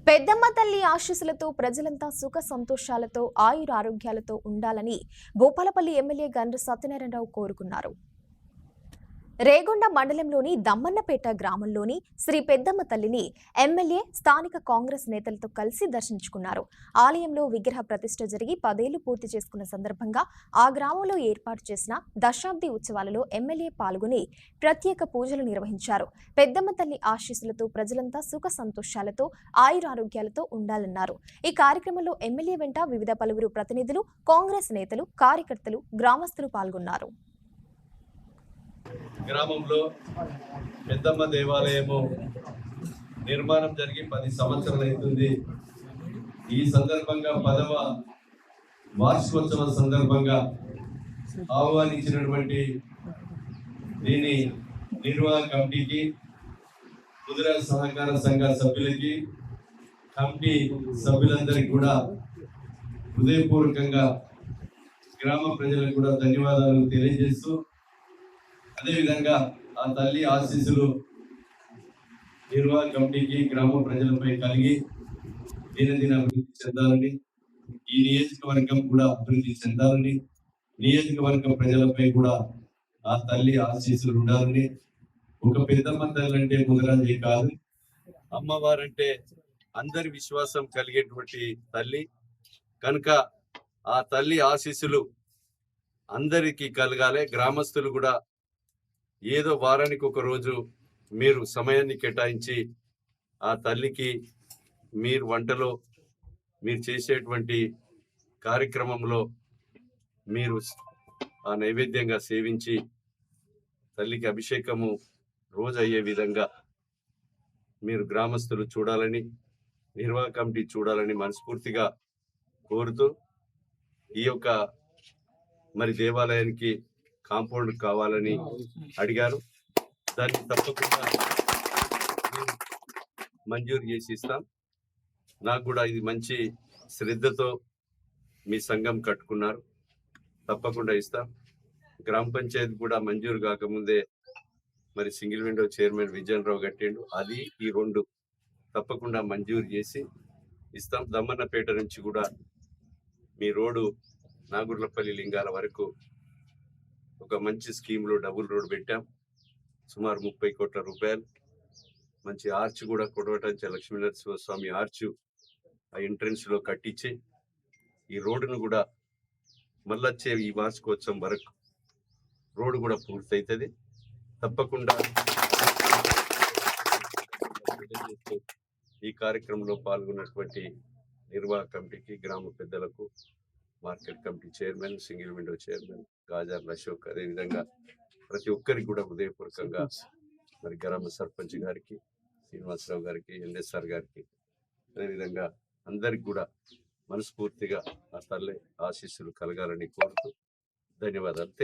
పెద్దమ్మ తల్లి ఆశీస్సులతో ప్రజలంతా సుఖ సంతోషాలతో ఆయురారోగ్యాలతో ఉండాలని భూపాలపల్లి ఎమ్మెల్యే గండ్ర సత్యనారాయణరావు కోరుకున్నారు. రేగొండ మండలంలోని దమ్మన్నపేట గ్రామంలోని శ్రీ పెద్దమ్మ తల్లిని ఎమ్మెల్యే స్థానిక కాంగ్రెస్ నేతలతో కలిసి దర్శించుకున్నారు. ఆలయంలో విగ్రహ ప్రతిష్ఠ జరిగి 10 ఏళ్లు పూర్తి చేసుకున్న సందర్భంగా ఆ గ్రామంలో ఏర్పాటు చేసిన దశాబ్ది ఉత్సవాలలో ఎమ్మెల్యే పాల్గొని ప్రత్యేక పూజలు నిర్వహించారు. పెద్దమ్మ తల్లి ఆశీస్సులతో ప్రజలంతా సుఖ సంతోషాలతో ఆయురారోగ్యాలతో ఉండాలన్నారు. ఈ కార్యక్రమంలో ఎమ్మెల్యే వెంట వివిధ పలువురు ప్రతినిధులు, కాంగ్రెస్ నేతలు, కార్యకర్తలు, గ్రామస్తులు పాల్గొన్నారు. గ్రామంలో పెద్దమ్మ దేవాలయము నిర్మాణం జరిగి 10 సంవత్సరాలు అవుతుంది. ఈ సందర్భంగా 10వ వార్షికోత్సవం సందర్భంగా ఆహ్వానించినటువంటి దీని నిర్వాహక కమిటీకి, ముదిరాజ్ సహకార సంఘ సభ్యులకి, కమిటీ సభ్యులందరికీ కూడా హృదయపూర్వకంగా గ్రామ ప్రజలకు కూడా ధన్యవాదాలు తెలియజేస్తూ, అదేవిధంగా ఆ తల్లి ఆశీస్సులు నిర్వాహక కమిటీకి, గ్రామ ప్రజలపై కలిగి దినదిన అభివృద్ధి చెందాలని, ఈ నియోజకవర్గం కూడా అభివృద్ధి చెందాలని, నియోజకవర్గ ప్రజలపై కూడా ఆ తల్లి ఆశీస్సులు ఉండాలని. ఒక పెద్దమ్మ తల్లి అంటే ముదిరాజే కాదు, అమ్మవారంటే అందరి విశ్వాసం కలిగేటువంటి తల్లి కనుక ఆ తల్లి ఆశీస్సులు అందరికీ కలగాలి. గ్రామస్తులు కూడా ఏదో వారానికి ఒక రోజు మీరు సమయాన్ని కేటాయించి ఆ తల్లికి మీరు వంటలో, మీరు చేసేటువంటి కార్యక్రమంలో మీరు ఆ నైవేద్యంగా సేవించి తల్లికి అభిషేకము రోజు అయ్యే విధంగా మీరు గ్రామస్తులు చూడాలని, నిర్వాహక కమిటీ చూడాలని మనస్ఫూర్తిగా కోరుతూ, ఈ యొక్క మరి దేవాలయానికి కాంపౌండ్ కావాలని అడిగారు. దాన్ని తప్పకుండా మంజూరు చేసి ఇస్తాం. నాకు కూడా ఇది మంచి శ్రద్ధతో మీ సంఘం కట్టుకున్నారు, తప్పకుండా ఇస్తాం. గ్రామ పంచాయతీ కూడా మంజూరు కాకముందే మరి సింగిల్ విండో చైర్మన్ విజయన్ రావు కట్టిండు. అది ఈ 2 తప్పకుండా మంజూరు చేసి ఇస్తాం. దమ్మన్నపేట నుంచి కూడా మీ రోడ్డు నాగుర్లపల్లి లింగాల వరకు ఒక మంచి స్కీమ్లో డబుల్ రోడ్ పెట్టాం. సుమారు 30 కోట్ల రూపాయలు. మంచి ఆర్చ్ కూడా కొడవటంచే లక్ష్మీనరసింహ స్వామి ఆర్చ్ ఆ ఎంట్రన్స్ లో కట్టించి ఈ రోడ్డును కూడా మళ్ళొచ్చే ఈ వార్షికోత్సవం వరకు రోడ్డు కూడా పూర్తవుతుంది. తప్పకుండా ఈ కార్యక్రమంలో పాల్గొన్నటువంటి నిర్వాహక కమిటీకి, గ్రామ పెద్దలకు, market committee chairman, single window chairman Gajarla Ashok, అదేవిధంగా ప్రతి ఒక్కరికి కూడా హృదయపూర్వకంగా మరి గ్రామ సర్పంచ్ గారికి, శ్రీనివాసరావు గారికి, ఎన్ఎస్ఆర్ గారికి, అదేవిధంగా అందరికి కూడా మనస్ఫూర్తిగా ఆ తల్లి ఆశీస్సులు కలగాలని కోరుతూ ధన్యవాదాలు.